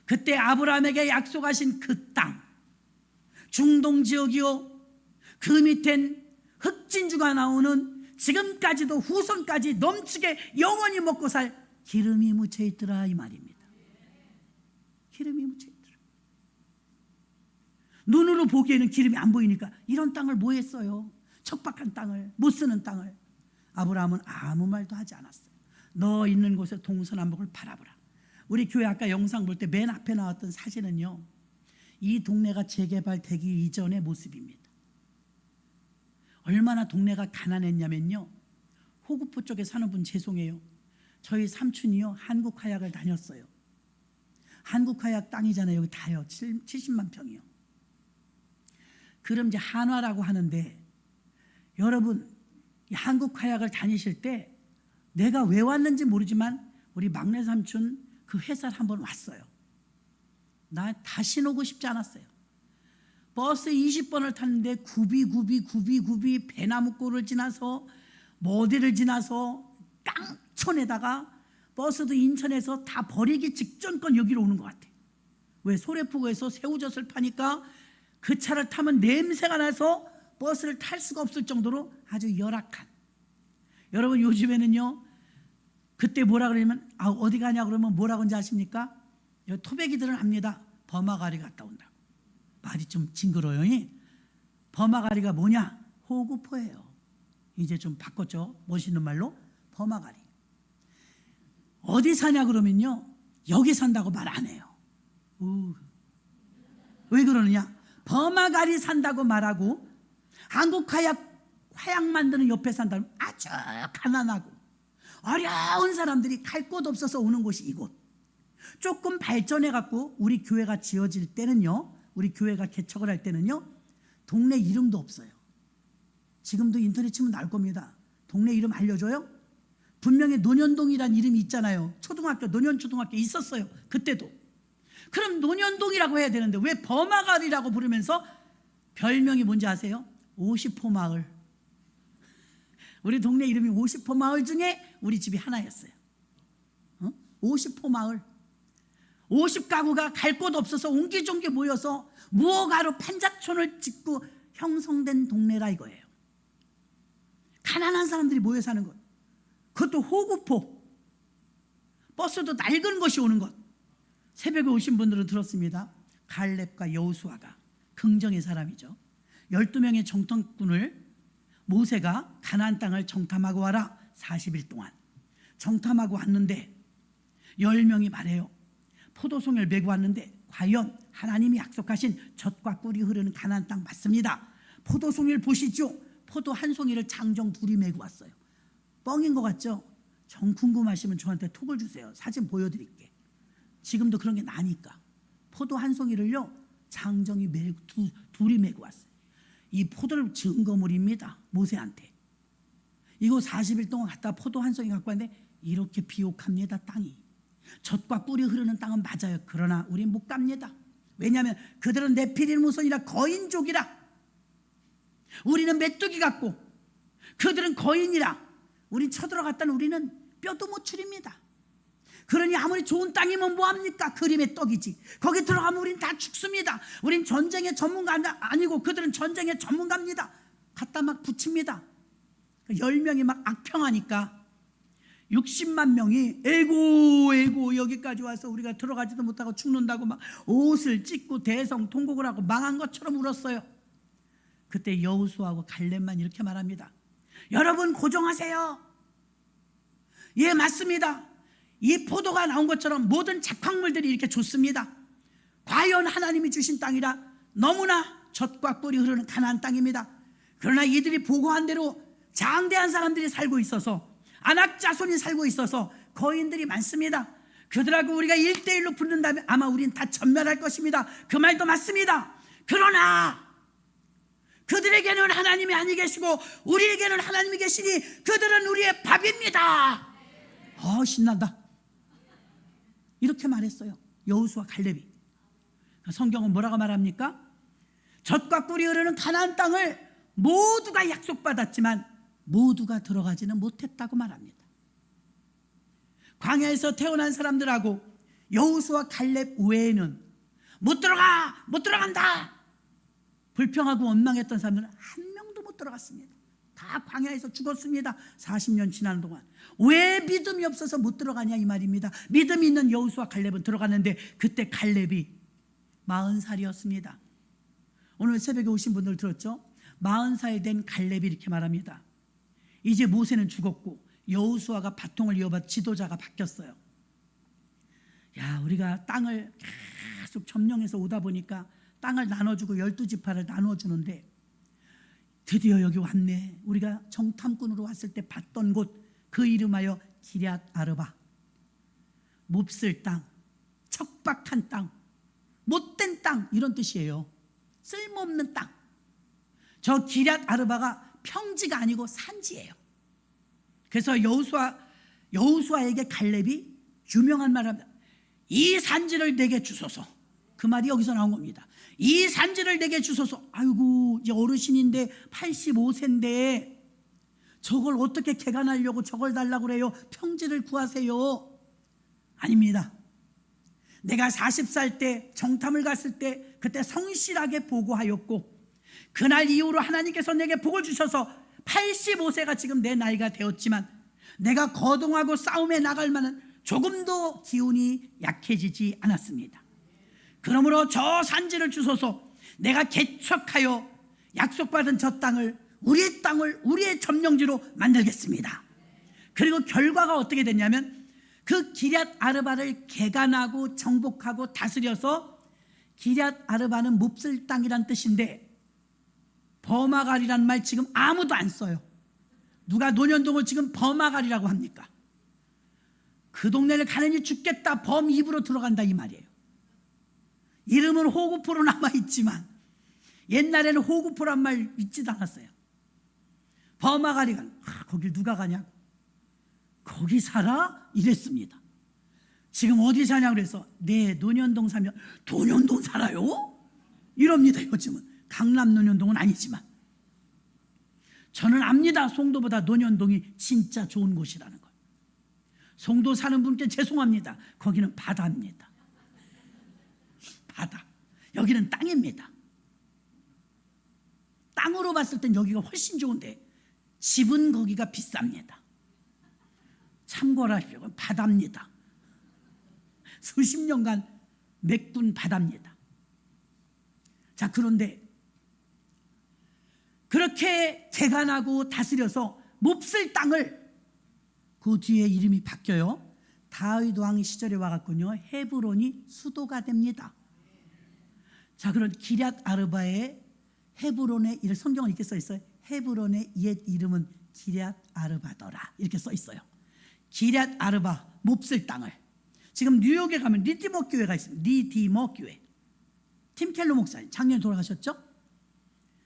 그때 아브라함에게 약속하신 그 땅, 중동 지역이요, 그 밑엔 흑진주가 나오는 지금까지도 후손까지 넘치게 영원히 먹고 살 기름이 묻혀 있더라 이 말입니다. 기름이 묻혀 있더라. 눈으로 보기에는 기름이 안 보이니까 이런 땅을 뭐 했어요? 척박한 땅을, 못 쓰는 땅을. 아브라함은 아무 말도 하지 않았어요. 너 있는 곳에 동서남북을 바라보라. 우리 교회 아까 영상 볼 때 맨 앞에 나왔던 사진은요, 이 동네가 재개발되기 이전의 모습입니다. 얼마나 동네가 가난했냐면요, 호구포 쪽에 사는 분 죄송해요, 저희 삼촌이요 한국화약을 다녔어요. 한국화약 땅이잖아요. 여기 다요. 70만 평이요. 그럼 이제 한화라고 하는데, 여러분 이 한국화약을 다니실 때 내가 왜 왔는지 모르지만 우리 막내 삼촌 그 회사를 한번 왔어요. 나 다시 오고 싶지 않았어요. 버스 20번을 탔는데 굽이 배나무골을 지나서 어디를 지나서 깡촌에다가 버스도 인천에서 다 버리기 직전권 여기로 오는 것 같아. 왜? 소래포구에서 새우젓을 파니까 그 차를 타면 냄새가 나서 버스를 탈 수가 없을 정도로 아주 열악한. 여러분 요즘에는요, 그때 뭐라 그러냐면 어디 가냐 그러면 뭐라고 하는지 아십니까? 토백이들은 압니다. 버마가리 갔다 온다고. 말이 좀 징그러요. 버마가리가 뭐냐? 호구포예요. 이제 좀 바꿨죠. 멋있는 말로 버마가리. 어디 사냐 그러면요, 여기 산다고 말 안 해요. 왜 그러느냐? 버마가리 산다고 말하고 화약 만드는 옆에 산다면 아주 가난하고 어려운 사람들이 갈 곳 없어서 오는 곳이 이곳. 조금 발전해 갖고 우리 교회가 지어질 때는요, 우리 교회가 개척을 할 때는요, 동네 이름도 없어요. 지금도 인터넷 치면 나올 겁니다. 동네 이름 알려줘요? 분명히 논현동이란 이름이 있잖아요. 초등학교, 논현초등학교 있었어요. 그때도. 그럼 논현동이라고 해야 되는데 왜 버마가리라고 부르면서 별명이 뭔지 아세요? 50호 마을. 우리 동네 이름이 50호 마을 중에 우리 집이 하나였어요. 50호 마을. 50가구가 갈 곳 없어서 옹기종기 모여서 무허가로 판자촌을 짓고 형성된 동네라 이거예요. 가난한 사람들이 모여 사는 것. 그것도 호구포. 버스도 낡은 것이 오는 것. 새벽에 오신 분들은 들었습니다. 갈렙과 여호수아가 긍정의 사람이죠. 12명의 정탐꾼을 모세가 가나안 땅을 정탐하고 와라. 40일 동안 정탐하고 왔는데 10명이 말해요. 포도송이를 메고 왔는데 과연 하나님이 약속하신 젖과 꿀이 흐르는 가나안 땅 맞습니다. 포도송이를 보시죠. 포도 한 송이를 장정 둘이 메고 왔어요. 뻥인 것 같죠? 정 궁금하시면 저한테 톡을 주세요. 사진 보여드릴게. 지금도 그런 게 나니까. 포도 한 송이를요, 장정이 둘이 메고 왔어요. 이 포도를 증거물입니다. 모세한테. 이거 40일 동안 갔다 포도 한 송이 갖고 왔는데 이렇게 비옥합니다. 땅이. 젖과 꿀이 흐르는 땅은 맞아요. 그러나 우린 못 갑니다. 왜냐하면 그들은 네피림 후손이라 거인족이라. 우리는 메뚜기 같고 그들은 거인이라. 우린 쳐들어갔다는 우리는 뼈도 못 추립니다. 그러니 아무리 좋은 땅이면 뭐합니까? 그림의 떡이지. 거기 들어가면 우린 다 죽습니다. 우린 전쟁의 전문가 아니고 그들은 전쟁의 전문가입니다. 갖다 막 붙입니다. 10명이 막 악평하니까 60만 명이 에고 여기까지 와서 우리가 들어가지도 못하고 죽는다고 막 옷을 찢고 대성통곡을 하고 망한 것처럼 울었어요. 그때 여호수아하고 갈렙만 이렇게 말합니다. 여러분 고정하세요. 예, 맞습니다. 이 포도가 나온 것처럼 모든 작황물들이 이렇게 좋습니다. 과연 하나님이 주신 땅이라 너무나 젖과 꿀이 흐르는 가나안 땅입니다. 그러나 이들이 보고한 대로 장대한 사람들이 살고 있어서, 안악 자손이 살고 있어서 거인들이 많습니다. 그들하고 우리가 1대1로 붙는다면 아마 우린 다 전멸할 것입니다. 그 말도 맞습니다. 그러나 그들에게는 하나님이 아니 계시고 우리에게는 하나님이 계시니 그들은 우리의 밥입니다. 신난다. 이렇게 말했어요. 여호수아 갈렙이. 성경은 뭐라고 말합니까? 젖과 꿀이 흐르는 가나안 땅을 모두가 약속받았지만 모두가 들어가지는 못했다고 말합니다. 광야에서 태어난 사람들하고 여호수아 갈렙 외에는 못 들어간다 불평하고 원망했던 사람들은 한 명도 못 들어갔습니다. 다 광야에서 죽었습니다. 40년 지나는 동안. 왜 믿음이 없어서 못 들어가냐 이 말입니다. 믿음이 있는 여호수아 갈렙은 들어갔는데 그때 갈렙이 40살이었습니다. 오늘 새벽에 오신 분들 들었죠? 40살 된 갈렙이 이렇게 말합니다. 이제 모세는 죽었고 여호수아가 바통을 이어받 지도자가 바뀌었어요. 야, 우리가 땅을 계속 점령해서 오다 보니까 땅을 나눠주고 12지파를 나눠주는데 드디어 여기 왔네. 우리가 정탐꾼으로 왔을 때 봤던 곳, 그 이름하여 기럇 아르바. 몹쓸 땅, 척박한 땅, 못된 땅, 이런 뜻이에요. 쓸모없는 땅. 저 기럇 아르바가 평지가 아니고 산지예요. 그래서 여호수아에게 갈렙이 유명한 말을 합니다. 이 산지를 내게 주소서. 그 말이 여기서 나온 겁니다. 이 산지를 내게 주소서. 아이고, 이제 어르신인데 85세인데 저걸 어떻게 개간하려고 저걸 달라고 그래요? 평지를 구하세요. 아닙니다. 내가 40살 때 정탐을 갔을 때 그때 성실하게 보고하였고, 그날 이후로 하나님께서 내게 복을 주셔서 85세가 지금 내 나이가 되었지만 내가 거동하고 싸움에 나갈 만한 조금도 기운이 약해지지 않았습니다. 그러므로 저 산지를 주소서. 내가 개척하여 약속받은 저 땅을, 우리의 땅을 우리의 점령지로 만들겠습니다. 그리고 결과가 어떻게 됐냐면 그 기럇 아르바를 개간하고 정복하고 다스려서, 기럇 아르바는 몹쓸 땅이란 뜻인데 버마갈이란 말 지금 아무도 안 써요. 누가 논현동을 지금 버마갈이라고 합니까? 그 동네를 가느니 죽겠다, 범 입으로 들어간다, 이 말이에요. 이름은 호구포로 남아있지만 옛날에는 호구포란 말 있지도 않았어요. 버마갈이가 거길 누가 가냐고, 거기 살아? 이랬습니다. 지금 어디 사냐고 그래서 네, 논현동 살면, 논현동 살아요? 이럽니다. 요즘은 강남 논현동은 아니지만 저는 압니다. 송도보다 논현동이 진짜 좋은 곳이라는 걸. 송도 사는 분께 죄송합니다. 거기는 바다입니다. 바다. 여기는 땅입니다. 땅으로 봤을 땐 여기가 훨씬 좋은데 집은 거기가 비쌉니다. 참고를 하십시오. 바다입니다. 수십 년간 메꾼 바다입니다. 자, 그런데 그렇게 개간하고 다스려서 몹쓸 땅을, 그 뒤에 이름이 바뀌어요. 다윗 왕 시절에 와갖군요, 헤브론이 수도가 됩니다. 자, 그런 기럇 아르바의 헤브론의 이름, 성경은 이렇게 써 있어요. 헤브론의 옛 이름은 기럇 아르바더라, 이렇게 써 있어요. 기럇 아르바, 몹쓸 땅을. 지금 뉴욕에 가면 리디머 교회가 있습니다. 리디머 교회. 팀 켈러 목사님 작년에 돌아가셨죠?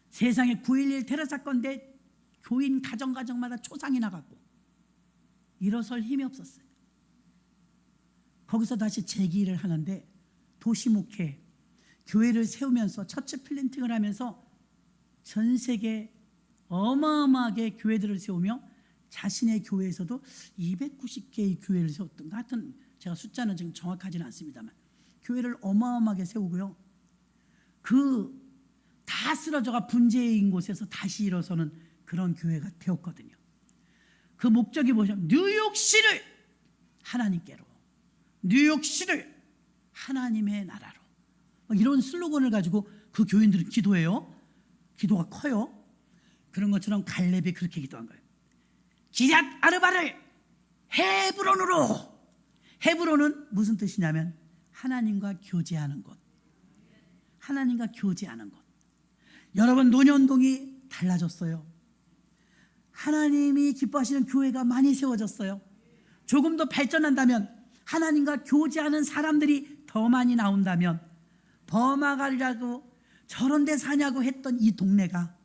세상에 9.11 테러 사건 때 교인 가정마다 초상이 나갔고 일어설 힘이 없었어요. 거기서 다시 재기를 하는데 도시목회, 교회를 세우면서 처치 플랜팅을 하면서 전 세계 어마어마하게 교회들을 세우며 자신의 교회에서도 290개의 교회를 세웠던 것 같은, 제가 숫자는 지금 정확하지는 않습니다만 교회를 어마어마하게 세우고요. 그 다 쓰러져가 분재인 곳에서 다시 일어서는 그런 교회가 되었거든요. 그 목적이 뭐냐면 뉴욕시를 하나님께로, 뉴욕시를 하나님의 나라로, 이런 슬로건을 가지고 그 교인들은 기도해요. 기도가 커요. 그런 것처럼 갈렙이 그렇게 기도한 거예요. 기럇 아르바를 헤브론으로. 헤브론은 무슨 뜻이냐면 하나님과 교제하는 곳, 하나님과 교제하는 곳. 여러분, 논현동이 달라졌어요. 하나님이 기뻐하시는 교회가 많이 세워졌어요. 조금 더 발전한다면, 하나님과 교제하는 사람들이 더 많이 나온다면, 버마갈이라고 저런 데 사냐고 했던 이 동네가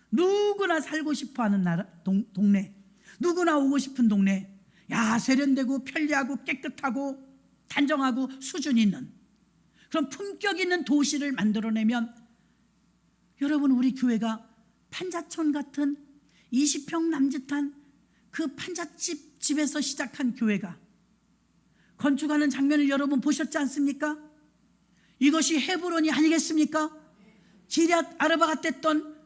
누구나 살고 싶어하는 동네, 누구나 오고 싶은 동네, 야, 세련되고 편리하고 깨끗하고 단정하고 수준 있는 그런 품격 있는 도시를 만들어내면, 여러분, 우리 교회가 판자촌 같은 20평 남짓한 그 판잣집에서 시작한 교회가 건축하는 장면을 여러분 보셨지 않습니까? 이것이 헤브론이 아니겠습니까? 기럇 아르바가 됐던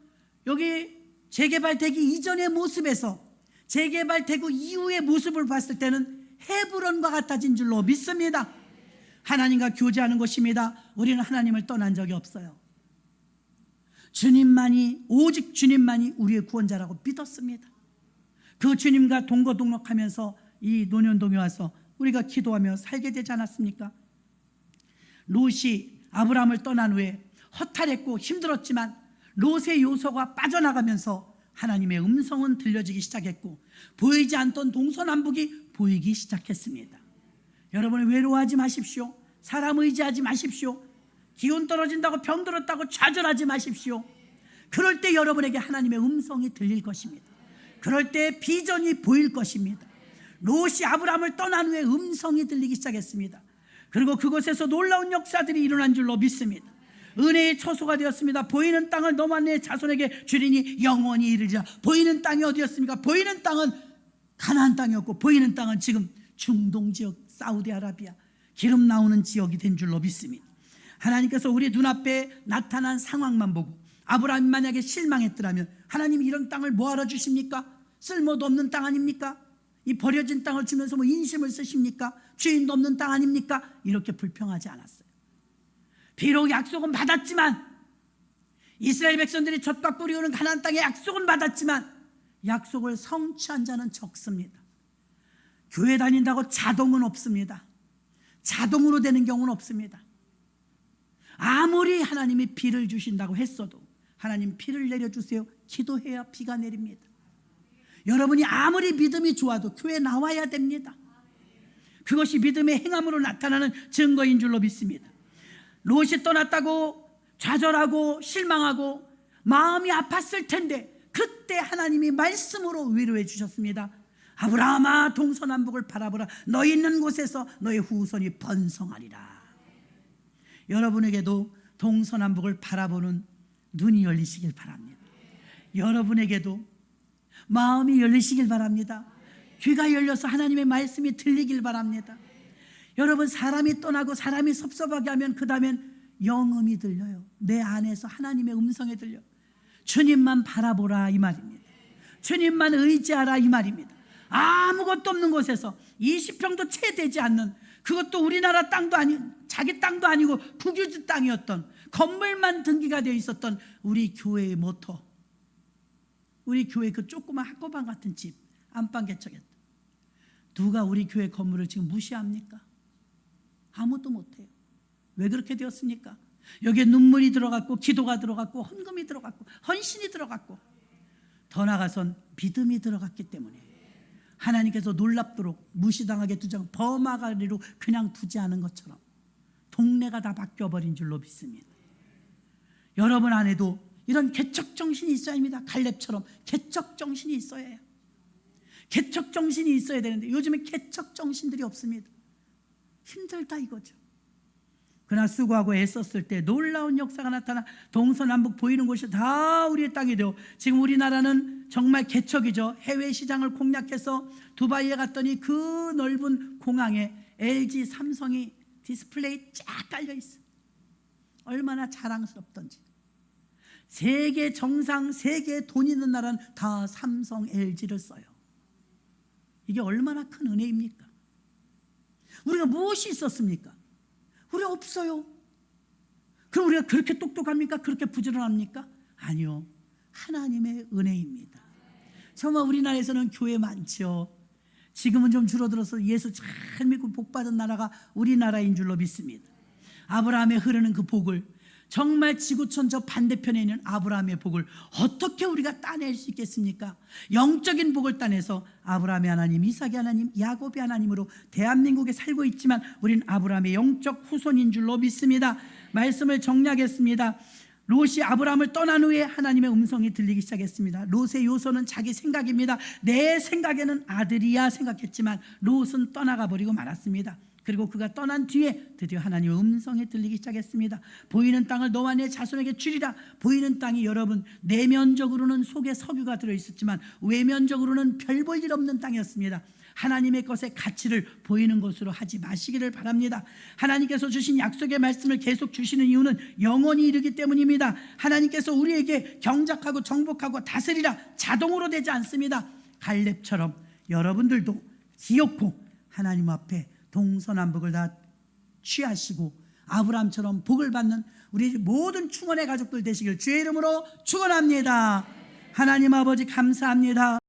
여기 재개발되기 이전의 모습에서 재개발되고 이후의 모습을 봤을 때는 헤브론과 같아진 줄로 믿습니다. 하나님과 교제하는 것입니다. 우리는 하나님을 떠난 적이 없어요. 주님만이, 오직 주님만이 우리의 구원자라고 믿었습니다. 그 주님과 동거동록하면서 이 논현동에 와서 우리가 기도하며 살게 되지 않았습니까? 롯이 아브라함을 떠난 후에 허탈했고 힘들었지만 롯의 요소가 빠져나가면서 하나님의 음성은 들려지기 시작했고 보이지 않던 동서남북이 보이기 시작했습니다. 여러분, 외로워하지 마십시오. 사람 의지하지 마십시오. 기운 떨어진다고 병들었다고 좌절하지 마십시오. 그럴 때 여러분에게 하나님의 음성이 들릴 것입니다. 그럴 때 비전이 보일 것입니다. 롯이 아브라함을 떠난 후에 음성이 들리기 시작했습니다. 그리고 그곳에서 놀라운 역사들이 일어난 줄로 믿습니다. 은혜의 처소가 되었습니다. 보이는 땅을 너만 내 자손에게 주리니 영원히 이르리라. 보이는 땅이 어디였습니까? 보이는 땅은 가나안 땅이었고 보이는 땅은 지금 중동 지역, 사우디아라비아 기름 나오는 지역이 된 줄로 믿습니다. 하나님께서 우리 눈앞에 나타난 상황만 보고 아브라함이 만약에 실망했더라면 하나님이 이런 땅을 뭐하러 주십니까? 쓸모도 없는 땅 아닙니까? 이 버려진 땅을 주면서 뭐 인심을 쓰십니까? 주인도 없는 땅 아닙니까? 이렇게 불평하지 않았어요. 비록 약속은 받았지만, 이스라엘 백성들이 젖과 꿀이 흐르는 가나안 땅의 약속은 받았지만 약속을 성취한 자는 적습니다. 교회 다닌다고 자동은 없습니다. 자동으로 되는 경우는 없습니다. 아무리 하나님이 비를 주신다고 했어도 하나님 비를 내려주세요 기도해야 비가 내립니다. 여러분이 아무리 믿음이 좋아도 교회에 나와야 됩니다. 그것이 믿음의 행함으로 나타나는 증거인 줄로 믿습니다. 롯이 떠났다고 좌절하고 실망하고 마음이 아팠을 텐데 그때 하나님이 말씀으로 위로해 주셨습니다. 아브라함아, 동서남북을 바라보라. 너희 있는 곳에서 너의 후손이 번성하리라. 여러분에게도 동서남북을 바라보는 눈이 열리시길 바랍니다. 여러분에게도 마음이 열리시길 바랍니다. 귀가 열려서 하나님의 말씀이 들리길 바랍니다. 여러분, 사람이 떠나고 사람이 섭섭하게 하면 그 다음엔 영음이 들려요. 내 안에서 하나님의 음성이 들려. 주님만 바라보라 이 말입니다. 주님만 의지하라 이 말입니다. 아무것도 없는 곳에서 20평도 채 되지 않는, 그것도 우리나라 땅도 아니, 자기 땅도 아니고 국유지 땅이었던, 건물만 등기가 되어 있었던 우리 교회의 모터, 우리 교회 그 조그만 학고방 같은 집 안방 개척했다. 누가 우리 교회 건물을 지금 무시합니까? 아무도 못해요. 왜 그렇게 되었습니까? 여기에 눈물이 들어갔고 기도가 들어갔고 헌금이 들어갔고 헌신이 들어갔고 더 나아가선 믿음이 들어갔기 때문에 하나님께서 놀랍도록 무시당하게 두지 않고 범아가리로 그냥 두지 않은 것처럼 동네가 다 바뀌어버린 줄로 믿습니다. 여러분 안에도 이런 개척정신이 있어야 합니다. 갈렙처럼 개척정신이 있어야 해요. 개척정신이 있어야 되는데 요즘에 개척정신들이 없습니다. 힘들다 이거죠. 그러나 수고하고 애썼을 때 놀라운 역사가 나타나 동서남북 보이는 곳이 다 우리의 땅이 되어 지금 우리나라는 정말 개척이죠. 해외 시장을 공략해서 두바이에 갔더니 그 넓은 공항에 LG, 삼성이 디스플레이 쫙 깔려 있어요. 얼마나 자랑스럽던지. 세계 정상, 세계 돈 있는 나라는 다 삼성, LG를 써요. 이게 얼마나 큰 은혜입니까? 우리가 무엇이 있었습니까? 우리 없어요. 그럼 우리가 그렇게 똑똑합니까? 그렇게 부지런합니까? 아니요. 하나님의 은혜입니다. 정말 우리나라에서는 교회 많죠. 지금은 좀 줄어들어서 예수 잘 믿고 복받은 나라가 우리나라인 줄로 믿습니다. 아브라함에 흐르는 그 복을, 정말 지구촌 저 반대편에 있는 아브라함의 복을 어떻게 우리가 따낼 수 있겠습니까? 영적인 복을 따내서 아브라함의 하나님, 이삭의 하나님, 야곱의 하나님으로 대한민국에 살고 있지만 우린 아브라함의 영적 후손인 줄로 믿습니다. 말씀을 정리하겠습니다. 롯이 아브라함을 떠난 후에 하나님의 음성이 들리기 시작했습니다. 롯의 요소는 자기 생각입니다. 내 생각에는 아들이야 생각했지만 롯은 떠나가 버리고 말았습니다. 그리고 그가 떠난 뒤에 드디어 하나님의 음성이 들리기 시작했습니다. 보이는 땅을 너와 내 자손에게 주리라. 보이는 땅이 여러분 내면적으로는 속에 석유가 들어있었지만 외면적으로는 별 볼 일 없는 땅이었습니다. 하나님의 것의 가치를 보이는 것으로 하지 마시기를 바랍니다. 하나님께서 주신 약속의 말씀을 계속 주시는 이유는 영원히 이르기 때문입니다. 하나님께서 우리에게 경작하고 정복하고 다스리라 자동으로 되지 않습니다. 갈렙처럼 여러분들도 기어코 하나님 앞에 동서남북을 다 취하시고 아브라함처럼 복을 받는 우리 모든 충원의 가족들 되시길 주의 이름으로 축원합니다. 하나님 아버지 감사합니다.